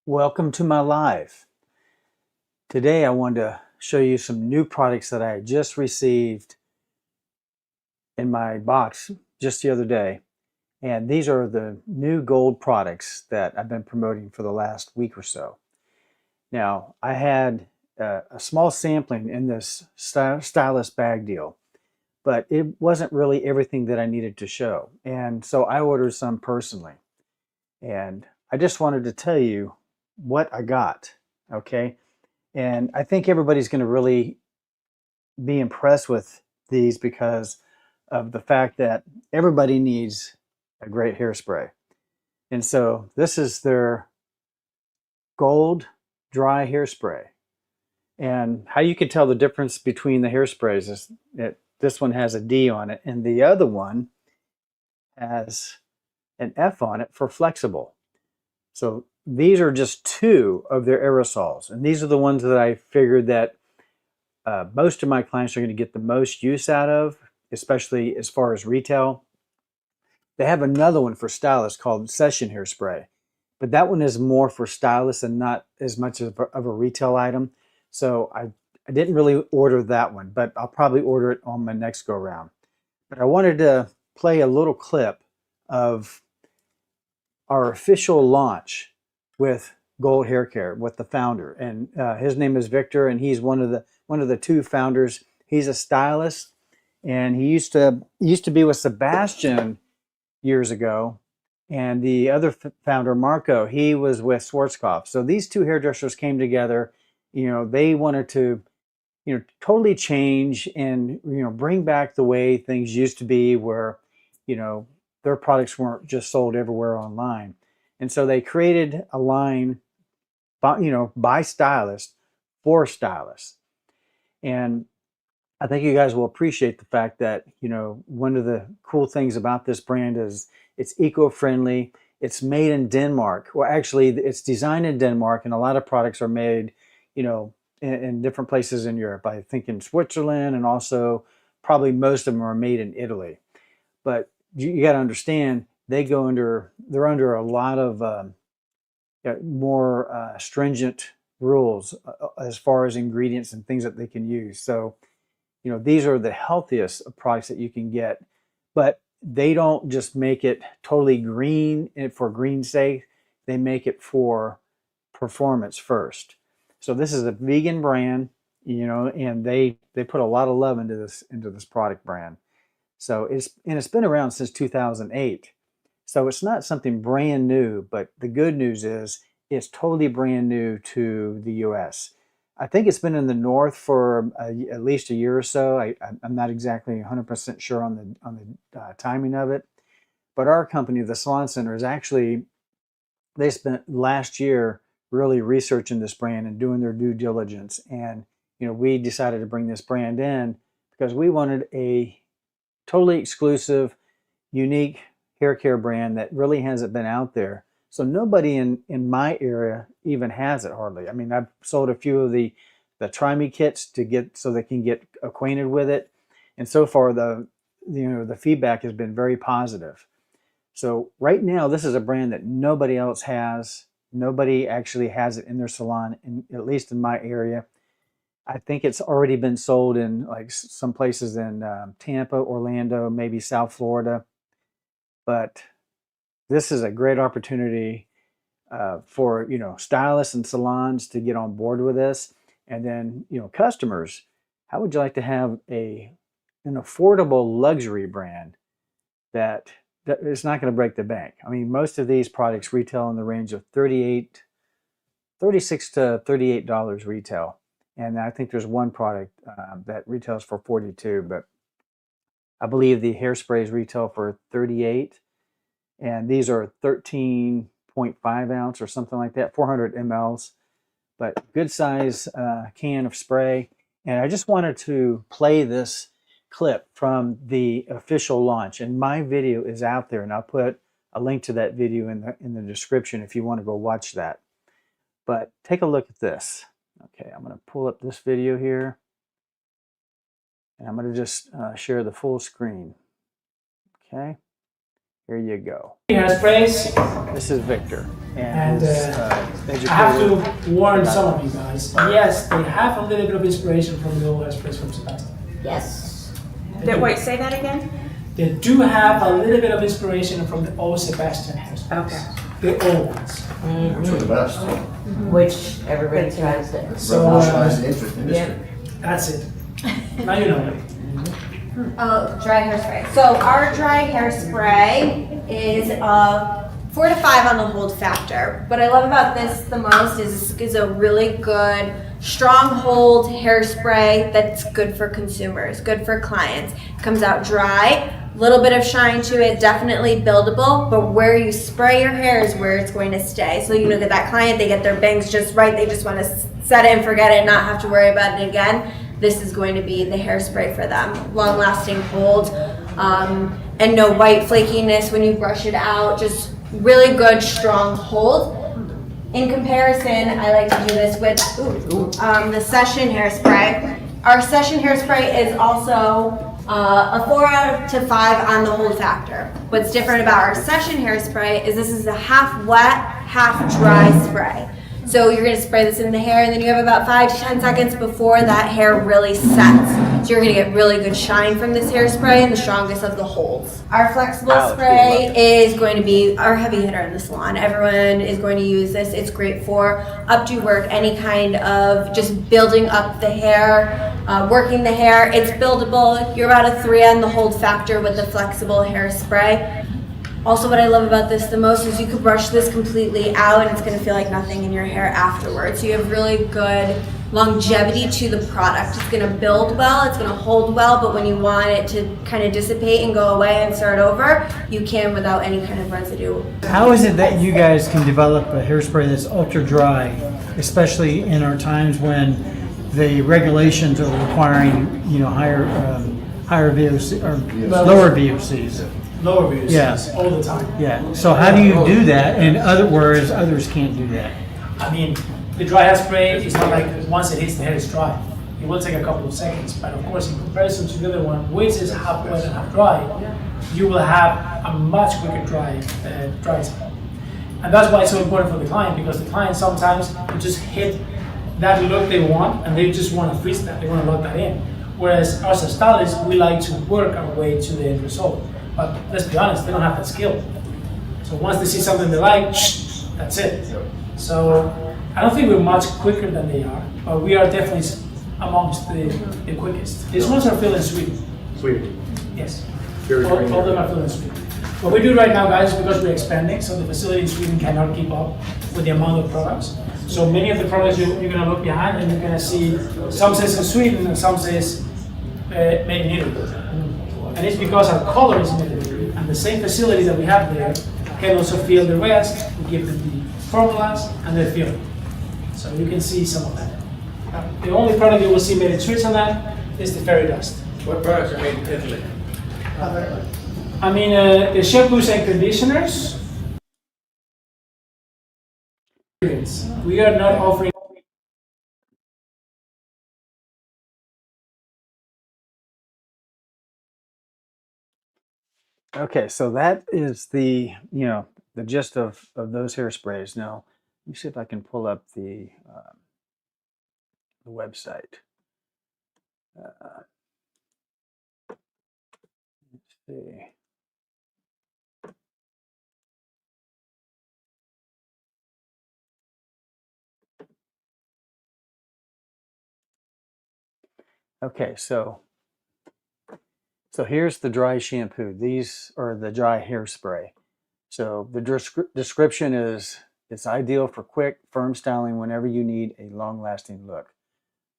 Welcome to my live. Today I wanted to show you some new products that I just received in my box just the other day. And these are the new gold products that I've been promoting for the last week or so. Now, I had a small sampling in this stylist bag deal, but it wasn't really everything that I needed to show. And so I ordered some personally. And I just wanted to tell you what I got, okay? And I think everybody's going to really be impressed with these because of the fact that everybody needs a great hairspray. And so this is their Gold Dry Hairspray. And how you can tell the difference between the hairsprays is that this one has a D on it and the other one has an F on it for flexible. So these are just two of their aerosols. And these are the ones that I figured that most of my clients are going to get the most use out of, especially as far as retail. They have another one for stylists called Session Hairspray, but that one is more for stylists and not as much of a retail item. So I didn't really order that one, but I'll probably order it on my next go round. But I wanted to play a little clip of our official launch with Gold Haircare with the founder, and his name is Victor, and he's one of the two founders. He's a stylist, and he used to be with Sebastian years ago, and the other founder, Marco, he was with Schwarzkopf. So these two hairdressers came together. You know, they wanted to, totally change and bring back the way things used to be, where their products weren't just sold everywhere online. And so they created a line by stylists for stylists. And I think you guys will appreciate the fact that, one of the cool things about this brand is it's eco-friendly. It's made in Denmark. Well, actually, it's designed in Denmark, and a lot of products are made, in different places in Europe. I think in Switzerland, and also probably most of them are made in Italy. But you got to understand, they're under a lot of more stringent rules as far as ingredients and things that they can use. So, these are the healthiest products that you can get, but they don't just make it totally green for green's sake. They make it for performance first. So this is a vegan brand, and they put a lot of love into this product brand. So it's been around since 2008. So it's not something brand new, but the good news is it's totally brand new to the US. I think it's been in the north for at least a year or so. I'm not exactly 100% sure on the timing of it, but our company, the Salon Center, they spent last year really researching this brand and doing their due diligence. And we decided to bring this brand in because we wanted a totally exclusive, unique hair care brand that really hasn't been out there. So nobody in my area even has it hardly. I mean, I've sold a few of the Try Me kits to get so they can get acquainted with it, and so far the feedback has been very positive. So right now, this is a brand that nobody else has. Nobody actually has it in their salon, at least in my area. I think it's already been sold in like some places in Tampa, Orlando, maybe South Florida. But this is a great opportunity for stylists and salons to get on board with this, and then customers. How would you like to have an affordable luxury brand that is not going to break the bank? I mean, most of these products retail in the range of $36 to $38 retail, and I think there's one product that retails for $42, but I believe the hairsprays retail for $38. And these are 13.5 ounce or something like that, 400 mLs, but good size can of spray. And I just wanted to play this clip from the official launch, and my video is out there, and I'll put a link to that video in the description if you want to go watch that. But take a look at this. Okay, I'm going to pull up this video here, and I'm going to just share the full screen. Okay. here you go. Hairsprays. This is Victor. And I have to warn some of you guys. Yes, they have a little bit of inspiration from the old hairsprays from Sebastian. Yes. Wait, say that again? They do have a little bit of inspiration from the old Sebastian hairsprays. Okay. The old ones. Which are the best. Which everybody tries to. So, Industry. Yeah. that's it. Now you know it. Oh, dry hairspray. So our dry hairspray is 4 to 5 on the hold factor. What I love about this the most is this is a really good, strong hold hairspray that's good for consumers, good for clients. It comes out dry, little bit of shine to it, definitely buildable, but where you spray your hair is where it's going to stay. So you look at that client, they get their bangs just right, they just want to set it and forget it and not have to worry about it again. This is going to be the hairspray for them. Long lasting hold, and no white flakiness when you brush it out, just really good strong hold. In comparison, I like to do this with the Session hairspray. Our Session hairspray is also a 4 out to 5 on the hold factor. What's different about our Session hairspray is this is a half wet, half dry spray. So you're gonna spray this in the hair and then you have about 5 to 10 seconds before that hair really sets. So you're gonna get really good shine from this hairspray and the strongest of the holds. Our flexible spray is going to be our heavy hitter in the salon. Everyone is going to use this. It's great for updo work, any kind of just building up the hair, working the hair. It's buildable. You're about a 3 on the hold factor with the flexible hairspray. Also, what I love about this the most is you could brush this completely out and it's going to feel like nothing in your hair afterwards. So you have really good longevity to the product. It's going to build well, it's going to hold well, but when you want it to kind of dissipate and go away and start over, you can without any kind of residue. How is it that you guys can develop a hairspray that's ultra dry, especially in our times when the regulations are requiring, you know, higher VOC or lower VOCs? Lower views, Yeah. all the time. Yeah. So how do you do that? In other words, others can't do that. I mean, the dry hairspray is not like once it hits the hair, it's dry. It will take a couple of seconds, but of course, in comparison to the other one, which is half wet and half dry, you will have a much quicker dry time. And that's why it's so important for the client, because the client sometimes will just hit that look they want, and they just want to freeze that. They want to lock that in. Whereas us as stylists, we like to work our way to the end result. But let's be honest, they don't have that skill. So once they see something they like, that's it. So I don't think we're much quicker than they are, but we are definitely amongst the quickest. These ones are filled in Sweden. Sweden. Yes. All of them are filled in Sweden. What we do right now, guys, is because we're expanding, so the facility in Sweden cannot keep up with the amount of products. So many of the products you're going to look behind and you're going to see some says in Sweden and some says made in Italy. And it's because our color is in Italy, and the same facility that we have there can also fill the rest. We give them the formulas and they fill it. So you can see some of that. The only product you will see made in Switzerland is the fairy dust. What products are made in Italy? I mean, the shampoos and conditioners. We are not offering. Okay, so that is the, the gist of those hairsprays. Now, let me see if I can pull up the website. Let's see. Okay, so here's the dry shampoo. These are the dry hairspray. So the description is, it's ideal for quick, firm styling whenever you need a long-lasting look.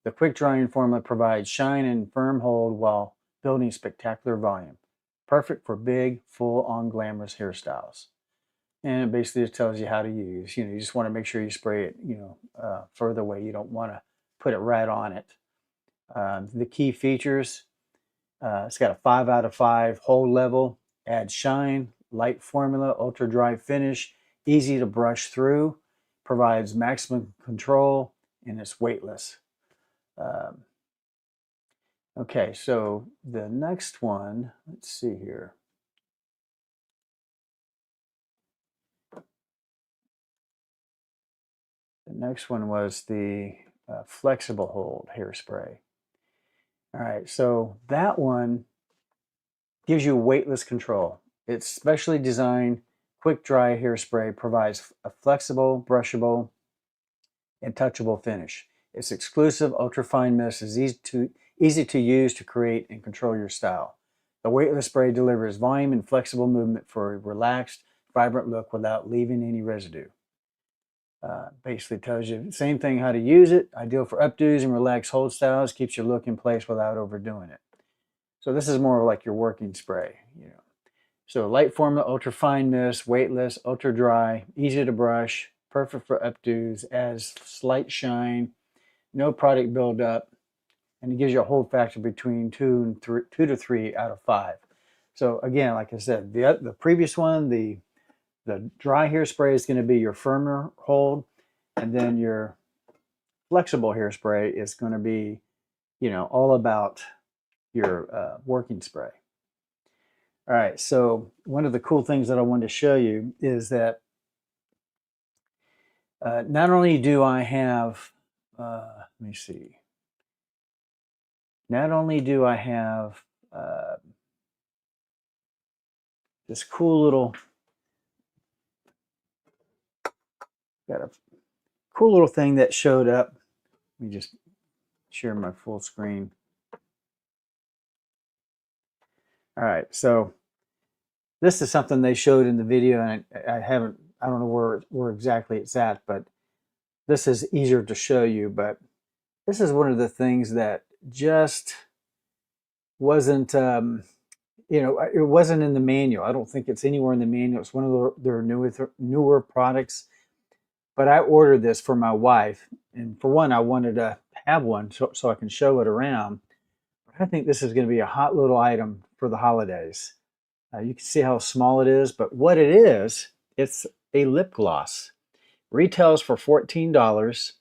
The quick drying formula provides shine and firm hold while building spectacular volume. Perfect for big, full-on glamorous hairstyles. And it basically just tells you how to use. You just want to make sure you spray it, further away. You don't want to put it right on it. The key features, it's got a 5 out of 5 hold level, adds shine, light formula, ultra dry finish, easy to brush through, provides maximum control, and it's weightless. Okay, so the next one, let's see here. next one was the Flexible Hold Hairspray. All right, so that one gives you weightless control. It's specially designed quick dry hairspray, provides a flexible, brushable, and touchable finish. Its exclusive ultra-fine mist is easy to use to create and control your style. The weightless spray delivers volume and flexible movement for a relaxed, vibrant look without leaving any residue. Basically tells you the same thing how to use it. Ideal for updos and relaxed hold styles. Keeps your look in place without overdoing it. So this is more like your working spray, you know. So light formula, ultra fine mist, weightless, ultra dry, easy to brush, perfect for updos, adds slight shine, no product buildup, and it gives you a hold factor between 2 to 3 out of 5. So again, like I said, the previous one, the dry hairspray is going to be your firmer hold, and then your flexible hairspray is going to be, you know, all about your working spray. All right, so one of the cool things that I wanted to show you is that not only do I have, let me see, not only do I have this cool little, got a cool little thing that showed up. Let me just share my full screen. All right, so this is something they showed in the video, and I don't know where exactly it's at, but this is easier to show you. But this is one of the things that just wasn't, you know, it wasn't in the manual. I don't think it's anywhere in the manual. It's one of their newer products. But I ordered this for my wife, and for one, I wanted to have one so I can show it around. I think this is going to be a hot little item for the holidays. You can see how small it is, but what it is, it's a lip gloss. Retails for $14,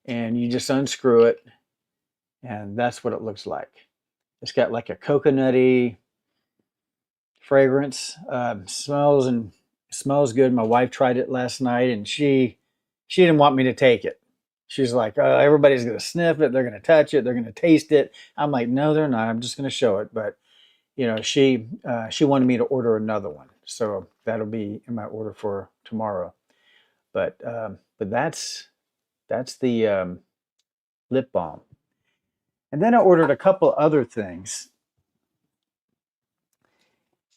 and you just unscrew it, and that's what it looks like. It's got like a coconutty fragrance. Smells good. My wife tried it last night, and she didn't want me to take it. She's like, everybody's going to sniff it. They're going to touch it. They're going to taste it. I'm like, no, they're not. I'm just going to show it. But, you know, she wanted me to order another one. So that'll be in my order for tomorrow. But that's the lip balm. And then I ordered a couple other things.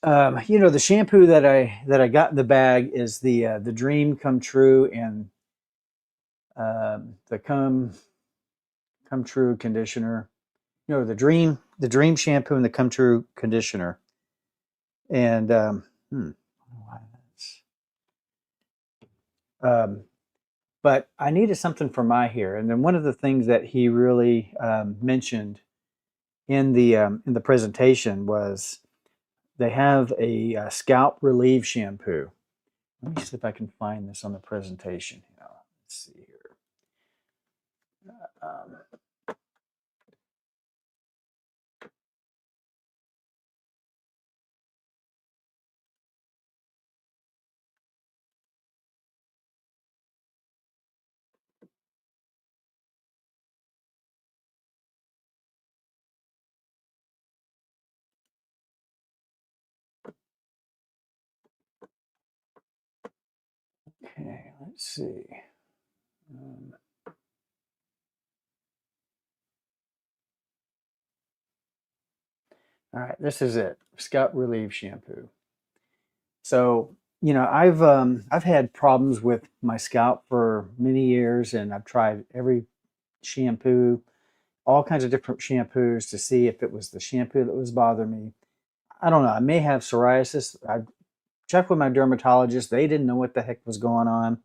You know, the shampoo that I got in the bag is the Dream Come True and the Come True conditioner. You know, the Dream shampoo and the Come True conditioner. And but I needed something for my hair, and then one of the things that he really mentioned in the presentation was they have a scalp relieve shampoo. Let me see if I can find this on the presentation. Let's see here. Okay, let's see. All right, this is it. Scalp Relieve shampoo. So, you know, I've had problems with my scalp for many years, and I've tried every shampoo, all kinds of different shampoos to see if it was the shampoo that was bothering me. I don't know. I may have psoriasis. I checked with my dermatologist. They didn't know what the heck was going on.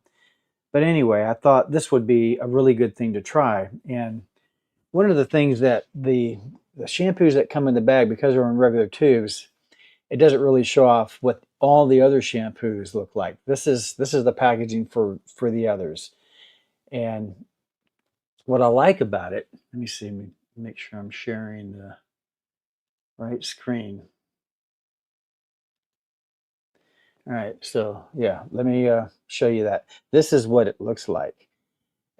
But anyway, I thought this would be a really good thing to try. And one of the things that the shampoos that come in the bag, because they're in regular tubes, it doesn't really show off what all the other shampoos look like. This is the packaging for the others. And what I like about it, let me see, let me make sure I'm sharing the right screen. All right, so yeah, let me show you that. This is what it looks like.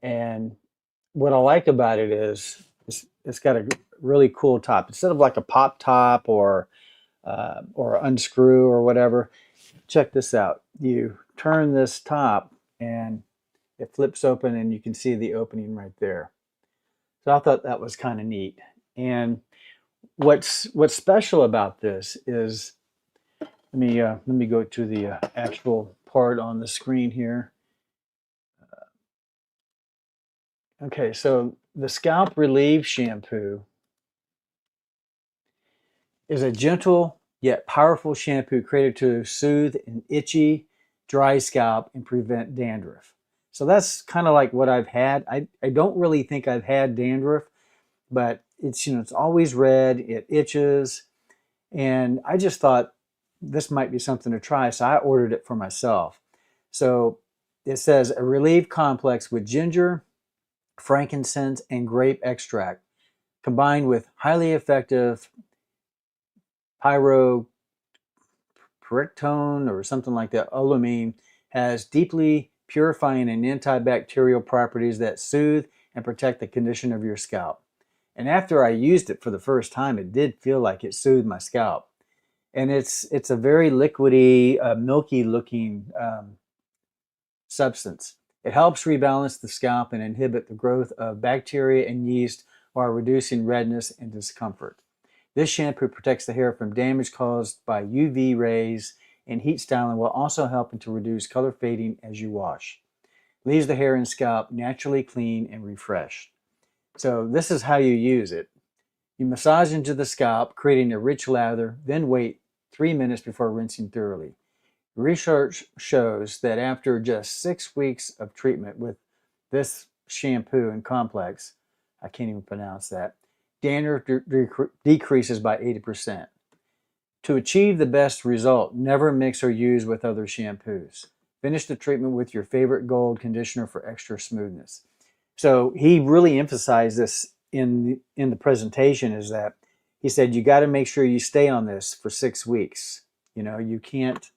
And what I like about it is it's got a really cool top. Instead of like a pop top or unscrew or whatever, check this out. You turn this top and it flips open and you can see the opening right there. So I thought that was kind of neat. And what's special about this is, let me go to the actual part on the screen here. Okay, so the Scalp Relieve shampoo is a gentle yet powerful shampoo created to soothe an itchy, dry scalp and prevent dandruff. So that's kind of like what I've had. I don't really think I've had dandruff, but it's, you know, it's always red, it itches, and I just thought this might be something to try, so I ordered it for myself. So it says a Relieve complex with ginger, frankincense, and grape extract, combined with highly effective pyroperictone or something like that, olumine, has deeply purifying and antibacterial properties that soothe and protect the condition of your scalp. And after I used it for the first time, it did feel like it soothed my scalp. And it's a very liquidy, milky looking substance. It helps rebalance the scalp and inhibit the growth of bacteria and yeast while reducing redness and discomfort. This shampoo protects the hair from damage caused by UV rays and heat styling while also helping to reduce color fading as you wash. Leaves the hair and scalp naturally clean and refreshed. So this is how you use it. You massage into the scalp, creating a rich lather, then wait 3 minutes before rinsing thoroughly. Research shows that after just 6 weeks of treatment with this shampoo and complex, I can't even pronounce that, dandruff decreases by 80%. To achieve the best result, never mix or use with other shampoos. Finish the treatment with your favorite Gold conditioner for extra smoothness. So he really emphasized this in the presentation, is that he said you got to make sure you stay on this for 6 weeks. You know, you can't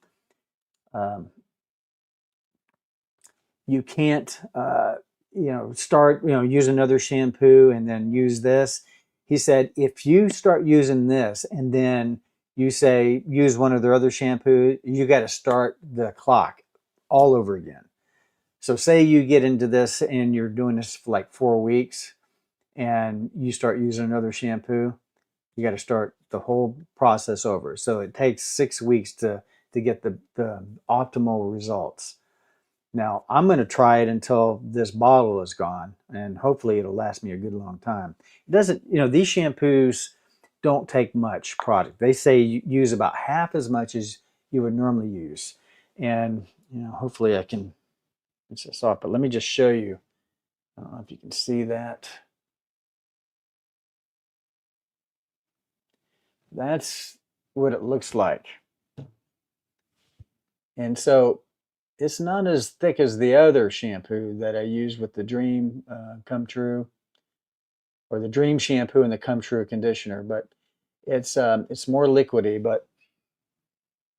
start, use another shampoo and then use this. He said if you start using this and then you say use one of their other shampoo, you got to start the clock all over again. So say you get into this and you're doing this for like 4 weeks and you start using another shampoo, you got to start the whole process over. So it takes 6 weeks to get the optimal results. Now, I'm going to try it until this bottle is gone, and hopefully it'll last me a good long time. It doesn't, these shampoos don't take much product. They say you use about half as much as you would normally use. And, hopefully I can rinse this off, but let me just show you. I don't know if you can see that. That's what it looks like. And so it's not as thick as the other shampoo that I used with the Dream Come True, or the Dream shampoo and the Come True conditioner, but it's more liquidy, but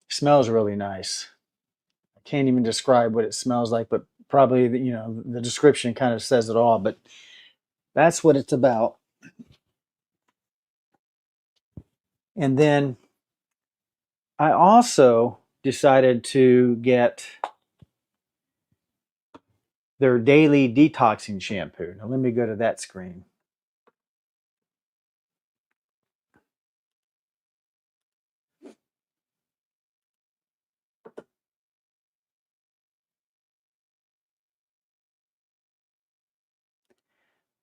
smells really nice. I can't even describe what it smells like, but probably the description kind of says it all, but that's what it's about. And then I also decided to get their daily detoxing shampoo. Now let me go to that screen.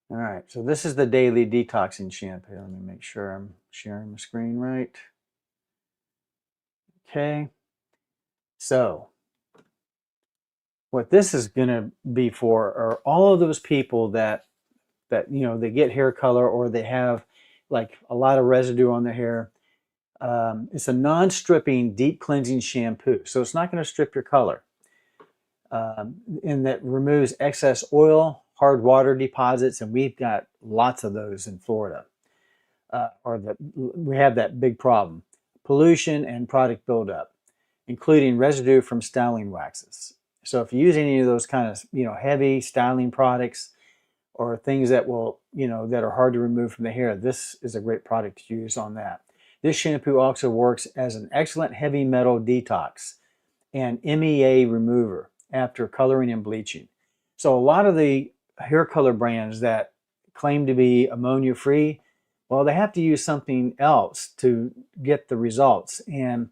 All right, so this is the daily detoxing shampoo. Let me make sure I'm sharing my screen right. Okay, so what this is going to be for are all of those people that they get hair color, or they have like a lot of residue on their hair. It's a non-stripping deep cleansing shampoo, so it's not going to strip your color. And that removes excess oil, hard water deposits, and we've got lots of those in Florida. We have that big problem: pollution and product buildup. including residue from styling waxes. So if you use any of those kind of, heavy styling products or things that will, that are hard to remove from the hair, this is a great product to use on that. This shampoo also works as an excellent heavy metal detox and MEA remover after coloring and bleaching. So a lot of the hair color brands that claim to be ammonia free, well, they have to use something else to get the results. And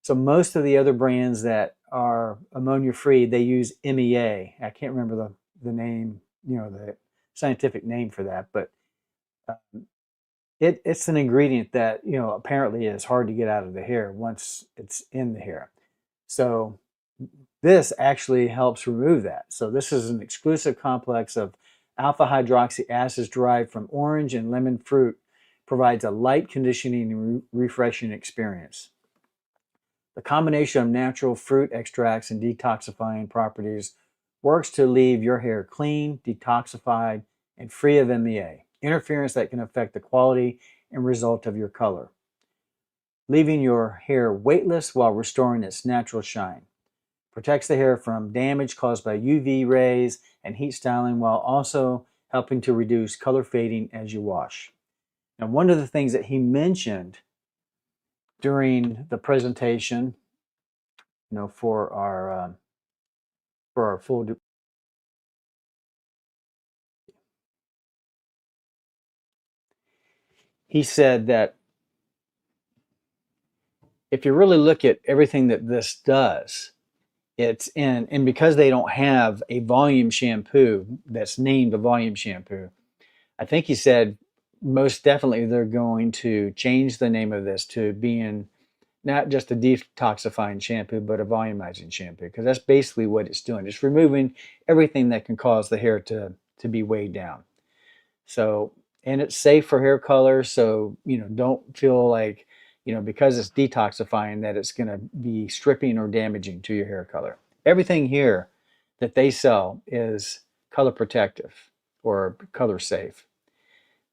so most of the other brands that are ammonia free, they use MEA. I can't remember the name, the scientific name for that, but it's an ingredient that, apparently is hard to get out of the hair once it's in the hair. So this actually helps remove that. So this is an exclusive complex of alpha hydroxy acids derived from orange and lemon fruit, provides a light conditioning and refreshing experience. The combination of natural fruit extracts and detoxifying properties works to leave your hair clean, detoxified, and free of MEA, interference that can affect the quality and result of your color, leaving your hair weightless while restoring its natural shine. Protects the hair from damage caused by UV rays and heat styling while also helping to reduce color fading as you wash. Now, one of the things that he mentioned during the presentation, for our full he said that if you really look at everything that this does, it's in, and because they don't have a volume shampoo that's named a volume shampoo, I think he said most definitely they're going to change the name of this to being not just a detoxifying shampoo, but a volumizing shampoo, because that's basically what it's doing. It's removing everything that can cause the hair to be weighed down. So, and it's safe for hair color, so, don't feel like, because it's detoxifying that it's going to be stripping or damaging to your hair color. Everything here that they sell is color protective or color safe.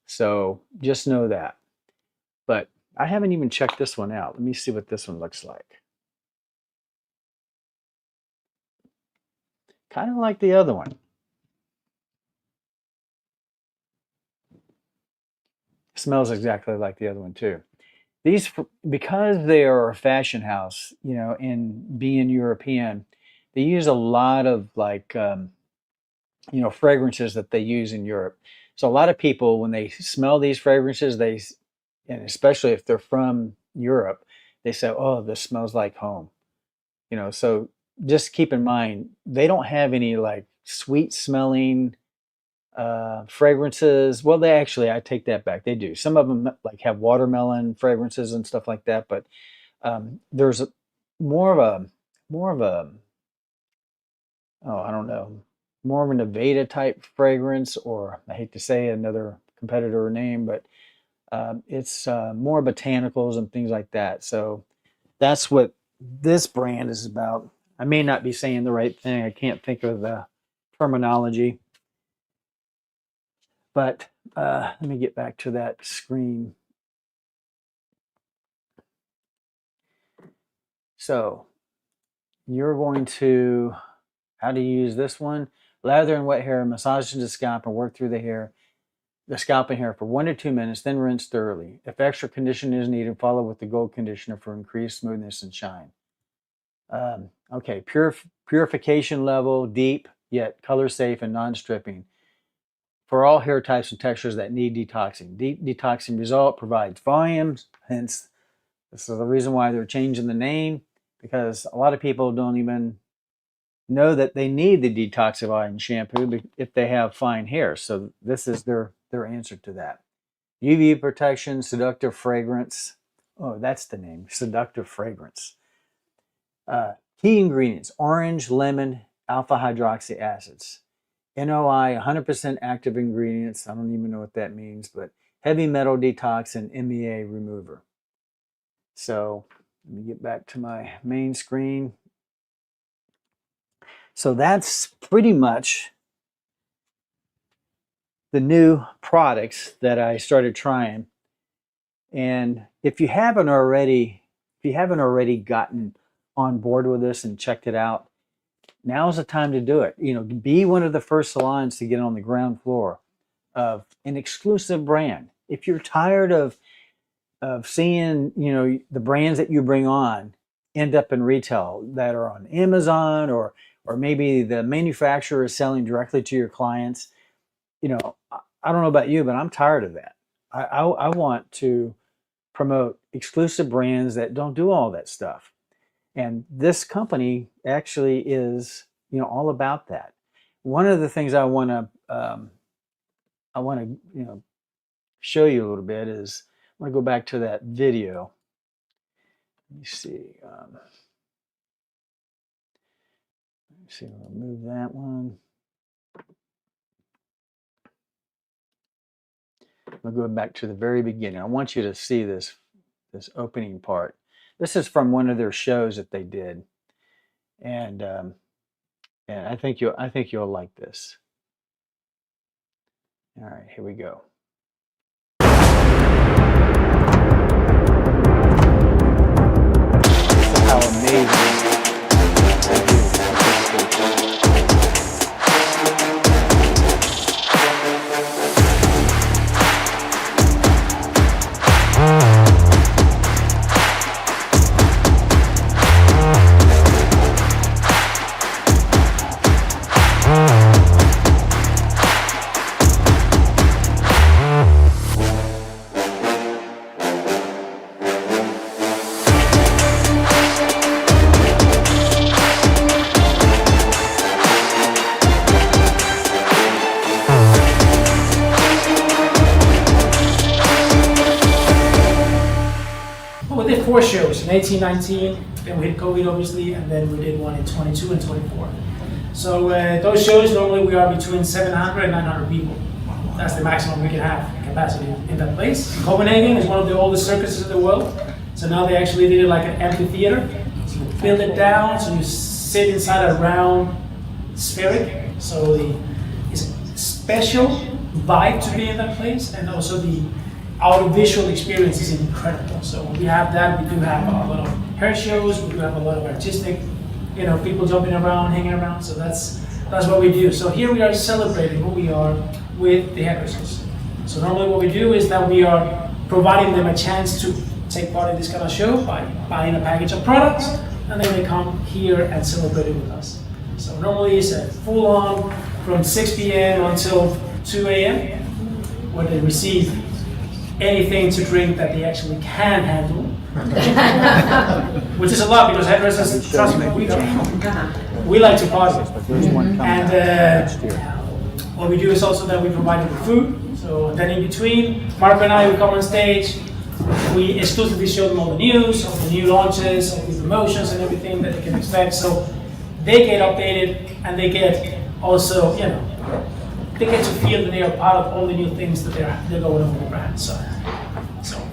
So just know that. But I haven't even checked this one out. Let me see what this one looks like. Kind of like the other one. Smells exactly like the other one too. These, because they are a fashion house, and being European, they use a lot of fragrances that they use in Europe. So a lot of people, when they smell these fragrances, and especially if they're from Europe, they say, "Oh, this smells like home." So just keep in mind, they don't have any like sweet smelling fragrances. Well, I take that back. They do. Some of them like have watermelon fragrances and stuff like that, but there's more of a, oh, I don't know, more of an Aveda type fragrance, or I hate to say another competitor name, but it's more botanicals and things like that. So that's what this brand is about. I may not be saying the right thing. I can't think of the terminology. But let me get back to that screen. So you're going to, how to use this one? Lather in wet hair, massage into the scalp, and work through the scalp and hair for 1 to 2 minutes, then rinse thoroughly. If extra conditioner is needed, follow with the gold conditioner for increased smoothness and shine. Okay, purification level, deep, yet color safe and non-stripping. For all hair types and textures that need detoxing. Deep detoxing result provides volumes, hence this is the reason why they're changing the name, because a lot of people don't even know that they need the detoxifying shampoo if they have fine hair. So this is their answer to that. UV protection, seductive fragrance. Oh, that's the name, seductive fragrance. Key ingredients: orange, lemon, alpha hydroxy acids. NOI, 100% active ingredients. I don't even know what that means, but heavy metal detox and MEA remover. So let me get back to my main screen. So that's pretty much the new products that I started trying. And if you haven't already gotten on board with this and checked it out, now is the time to do it. You know, be one of the first salons to get on the ground floor of an exclusive brand. If you're tired of seeing, you know, the brands that you bring on end up in retail that are on Amazon, or maybe the manufacturer is selling directly to your clients, you know, I don't know about you, but I'm tired of that. I want to promote exclusive brands that don't do all that stuff. And this company actually is, you know, all about that. One of the things I want to, you know, show you a little bit is, I want to go back to that video. Let me see. Let me see. I'll move that one. I'm going back to the very beginning. I want you to see this opening part. This is from one of their shows that they did, and I think you'll like this. All right, here we go. This is how amazing they do. Well, we did 4 shows in 18, 19, then we hit COVID obviously, and then we did one in 22 and 24. So those shows, normally we are between 700 and 900 people. That's the maximum we can have capacity in that place. Copenhagen is one of the oldest circuses in the world. So now they actually did it like an amphitheater. So you build it down, so you sit inside a round spheric. So it's a special vibe to be in that place, and also the audiovisual experience is incredible. So when we have that, we do have a lot of hair shows, we do have a lot of artistic, you know, people jumping around, hanging around. So that's what we do. So here we are celebrating who we are with the hairdressers. So normally what we do is that we are providing them a chance to take part in this kind of show by buying a package of products, and then they come here and celebrate it with us. So normally it's a full on from 6 p.m. until 2 a.m. where they receive anything to drink that they actually can handle, which is a lot because hairdressers, trust me, we like to party. And what we do is also that we provide them with food. So then in between, Marco and I will come on stage. We exclusively show them all the news, all the new launches, all the promotions and everything that they can expect. So they get updated, and they get also, you know, they get to feel that they are part of all the new things that they're going on with the brand. So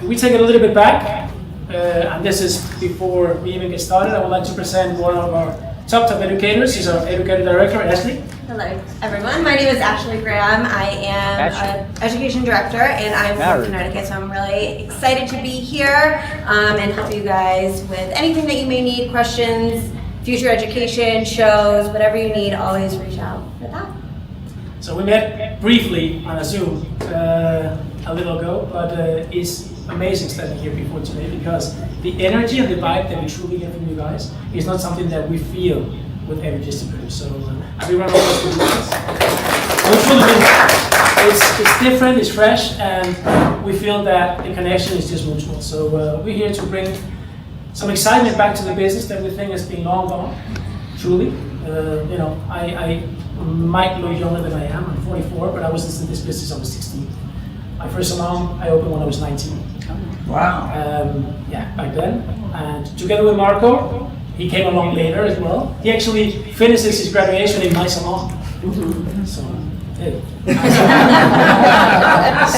we take it a little bit back, and this is before we even get started. I would like to present one of our top educators. He's our educator director, Ashley. Hello, everyone. My name is Ashley Graham. I am an education director, and I'm from Connecticut, so I'm really excited to be here and help you guys with anything that you may need, questions, future education, shows, whatever you need, always reach out with that. So we met briefly on a Zoom a little ago, but it's amazing standing here before today because the energy and the vibe that we truly get from you guys is not something that we feel with every distributor. So we run all those with you guys. It's different, it's fresh, and we feel that the connection is just mutual. So we're here to bring some excitement back to the business that we think has been long gone, truly. You know, I might look younger than I am. I'm 44, but I was in this business I was 16. My first salon I opened when I was 19. Wow. Yeah, back then. And together with Marco, he came along later as well. He actually finishes his graduation in my salon. So, hey.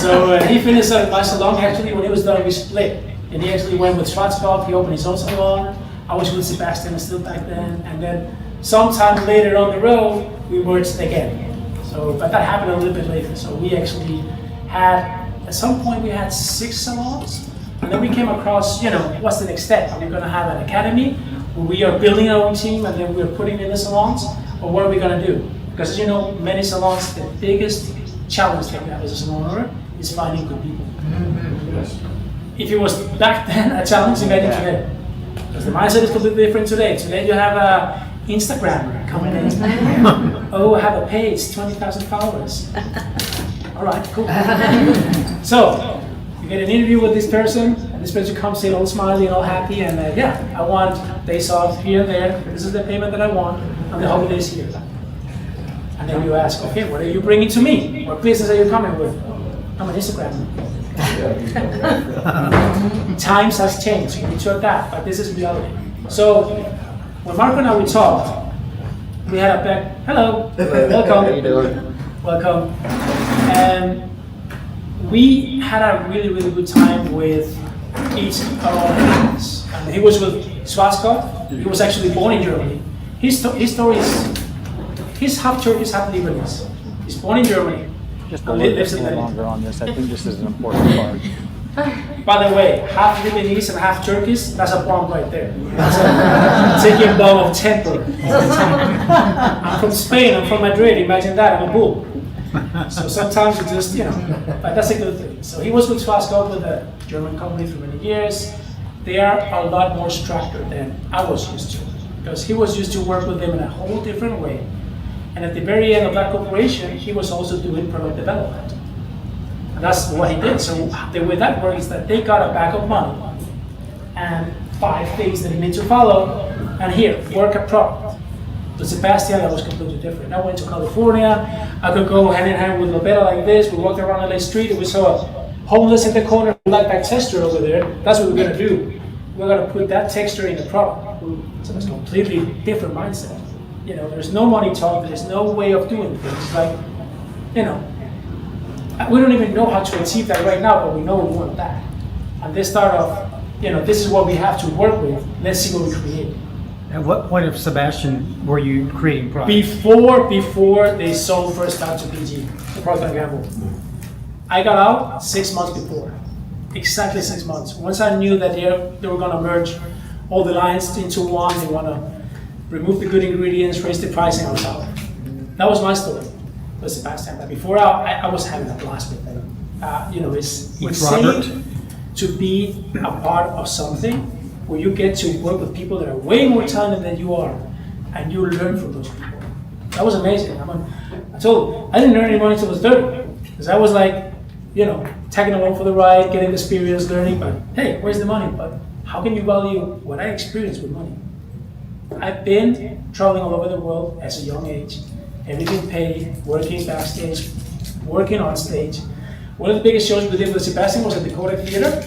So he finished at my salon. Actually, when he was done, we split. And he actually went with Schwarzkopf. He opened his own salon. I was with Sebastian still back then. And then sometime later on the road, we merged again. So, but that happened a little bit later. So we actually had, at some point we had 6 salons, and then we came across, you know, what's the next step? Are we going to have an academy We are building our own team and then we're putting in the salons, or what are we gonna do? Because as you know, many salons, the biggest challenge that we have as a salon owner is finding good people. If it was back then a challenge, imagine today. Because the mindset is completely different today. Today you have Instagram coming in. Oh, I have a page, 20,000 followers. All right, cool. So, you get an interview with this person, and this person comes in all smiley and all happy, and yeah, I want days off here and there. This is the payment that I want, and the holidays here. And then you ask, okay, what are you bringing to me? What business are you coming with? I'm an Instagram. Times has changed, you need to adapt, but this is reality. So, when Marco and I we talked, we had a back, hello, welcome. How you doing? Welcome. And we had a really, really good time with each of our clients. And he was with Schwarzkopf. He was actually born in Germany. His story is, he's half Turkish, half Lebanese. He's born in Germany. Just a and little lives bit in Lebanon. longer on this. I think this is an important part. By the way, half Lebanese and half Turkish, that's a bomb right there. That's a taking bomb of temper. I'm from Spain, I'm from Madrid, imagine that, I'm a bull. So sometimes you just, but that's a good thing. So he was with Schwarzkopf, with a German company for many years. They are a lot more structured than I was used to, because he was used to work with them in a whole different way. And at the very end of that corporation, he was also doing product development. And that's what he did. So the way that works is that they got a bag of money and 5 things that you need to follow, and here, work a product. With Sebastian, that was completely different. I went to California, I could go hand in hand with Lobetta like this, we walked around LA Street, and we saw a homeless in the corner who liked that texture over there. That's what we're gonna do. We're gonna put that texture in the product. So it's a completely different mindset. There's no money talk, there's no way of doing things. Like, we don't even know how to achieve that right now, but we know we want that. And they start off, this is what we have to work with, let's see what we create. At what point of Sebastian were you creating products? Before they sold first out to PG, the Procter & Gamble. I got out 6 months before, exactly 6 months. Once I knew that they were gonna merge all the lines into one, they wanna remove the good ingredients, raise the pricing, I was out. That was my story with Sebastian. But before I was having a blast with them. It's insane to be a part of something where you get to work with people that are way more talented than you are, and you learn from those people. That was amazing. I told you, I didn't earn any money until I was 30, because I was like, tagging along for the ride, getting experience, learning, but hey, where's the money? But how can you value what I experienced with money? I've been traveling all over the world as a young age, everything paid, working backstage, working on stage. One of the biggest shows we did with Sebastian was at the Kodak Theater.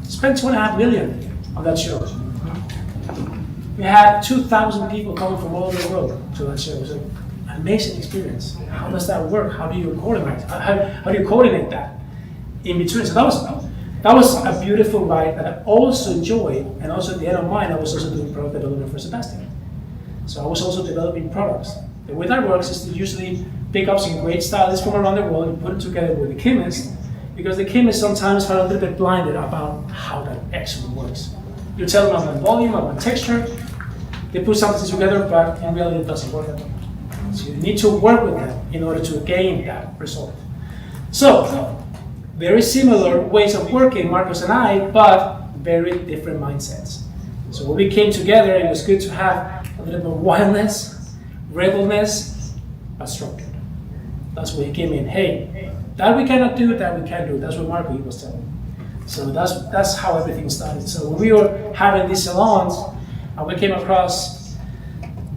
Spent $2.5 million on that show. We had 2,000 people coming from all over the world to that show. It was an amazing experience. How does that work? How do you coordinate? How do you coordinate that in between? So that was a beautiful ride that I also enjoyed, and also at the end of mine, I was also doing product development for Sebastian. So I was also developing products. The way that works is to usually pick up some great stylists from around the world and put them together with the chemist, because the chemists sometimes are a little bit blinded about how that actually works. You tell them I want volume, I want texture, they put something together, but in reality it doesn't work at all. So you need to work with them in order to gain that result. So, very similar ways of working, Marcos and I, but very different mindsets. So when we came together, it was good to have a little bit of wildness, rebelness, but structured. That's where he came in. Hey, that we cannot do, that we can do. That's what Marco was telling me. So that's how everything started. So when we were having these salons, we came across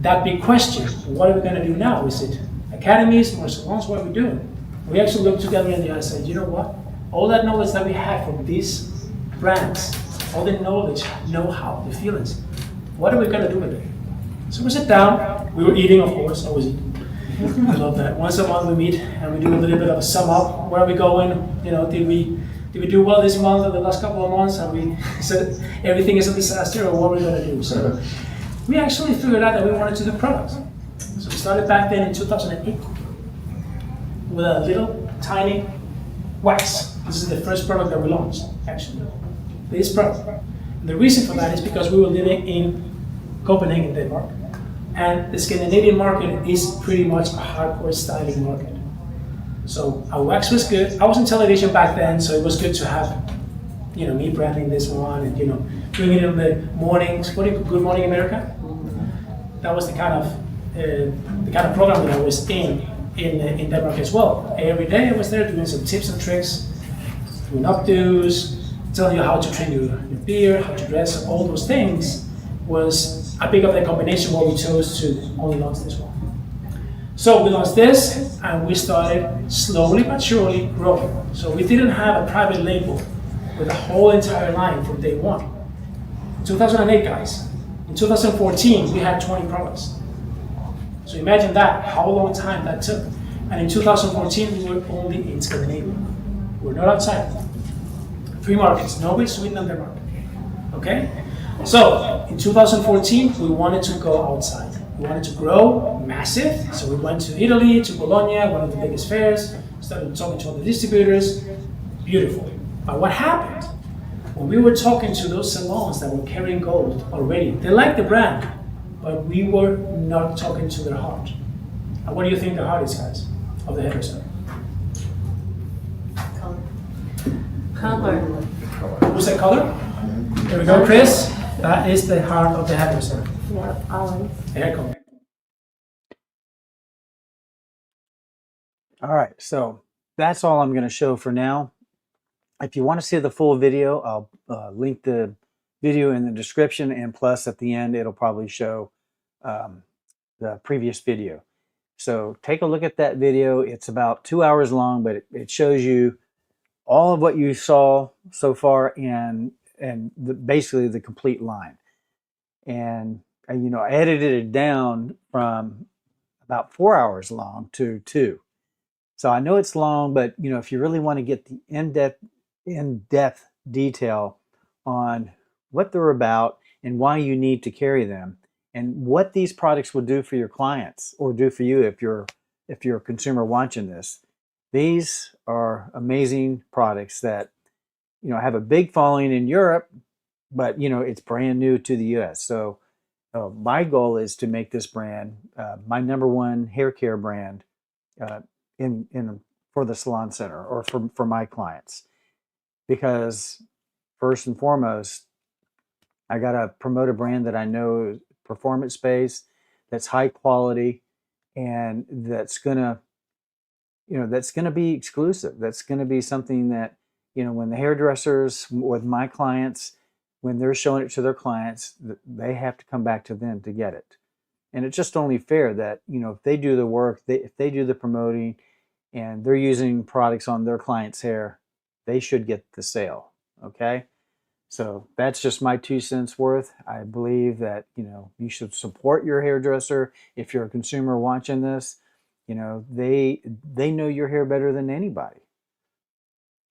that big question: what are we going to do now? Is it academies, more salons? What are we doing? We actually looked together in the eye and said, you know what? All that knowledge that we had from these brands, all the knowledge, know-how, the feelings, what are we going to do with it? So we sit down. We were eating, of course, always eating. I love that. Once a month we meet and we do a little bit of a sum up. Where are we going? Did we do well this month or the last couple of months? And we said everything is a disaster, or what are we going to do? So we actually figured out that we wanted to do products. So we started back then in 2008 with a little tiny wax. This is the first product that we launched, actually. This product. And the reason for that is because we were living in Copenhagen, Denmark. And the Scandinavian market is pretty much a hardcore styling market. So our wax was good. I was in television back then, so it was good to have, me branding this one and, doing it in the mornings. Good Morning America? That was the kind of program that I was in Denmark as well. Every day I was there doing some tips and tricks, doing updos, telling you how to trim your beard, how to dress, all those things was a big of the combination where we chose to only launch this one. So we launched this and we started slowly but surely growing. So we didn't have a private label with a whole entire line from day one. In 2008, guys. In 2014, we had 20 products. So imagine that, how long time that took. And in 2014, we were only in Scandinavia. We're not outside. 3 markets, Norway, Sweden, and Denmark. Okay? So in 2014, we wanted to go outside. We wanted to grow massive. So we went to Italy, to Bologna, one of the biggest fairs, started talking to all the distributors. Beautiful. But what happened? When we were talking to those salons that were carrying gold already, they liked the brand, but we were not talking to their heart. And what do you think the heart is, guys, of the hairdresser? Color. Who's that color? There we go, Chris. That is the heart of the hairdresser. Yeah, always. Hair color. All right, so that's all I'm going to show for now. If you want to see the full video, I'll link the video in the description, and plus at the end it'll probably show the previous video. So take a look at that video. It's about 2 hours long, but it shows you all of what you saw so far and basically the complete line. And I edited it down from about 4 hours long to 2. So I know it's long, but if you really want to get the in-depth detail on what they're about and why you need to carry them and what these products will do for your clients or do for you if you're a consumer watching this. These are amazing products that have a big following in Europe, but it's brand new to the US. So my goal is to make this brand my #1 hair care brand for the Salon Center or for my clients. Because first and foremost, I got to promote a brand that I know is performance-based, that's high quality, and that's gonna be exclusive. That's gonna be something that when the hairdressers with my clients, when they're showing it to their clients, they have to come back to them to get it. And it's just only fair that if they do the work, if they do the promoting, and they're using products on their clients' hair, they should get the sale. Okay, so that's just my 2 cents worth. I believe that you should support your hairdresser. If you're a consumer watching this, they know your hair better than anybody.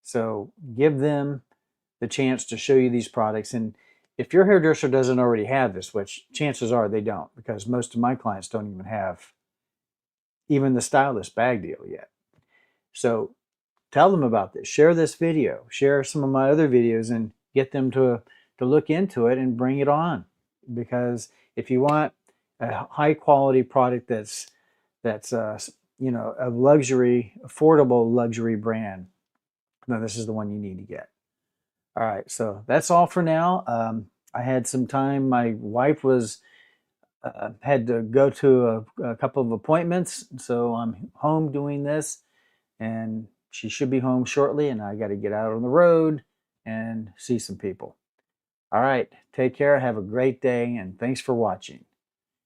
So give them the chance to show you these products. And if your hairdresser doesn't already have this, which chances are they don't, because most of my clients don't even have even the stylist bag deal yet. So tell them about this. Share this video. Share some of my other videos and get them to look into it and bring it on. Because if you want a high quality product that's a luxury, affordable luxury brand, then this is the one you need to get. All right, so that's all for now. I had some time. My wife had to go to a couple of appointments, so I'm home doing this, and she should be home shortly, and I got to get out on the road and see some people. All right, take care, have a great day, and thanks for watching.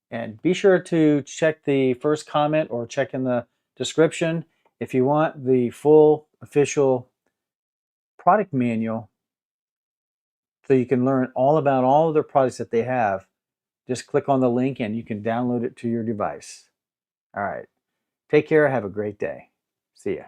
And be sure to check the first comment or check in the description if you want the full official product manual so you can learn all about all of their products that they have. Just click on the link and you can download it to your device. All right, take care, have a great day. See ya.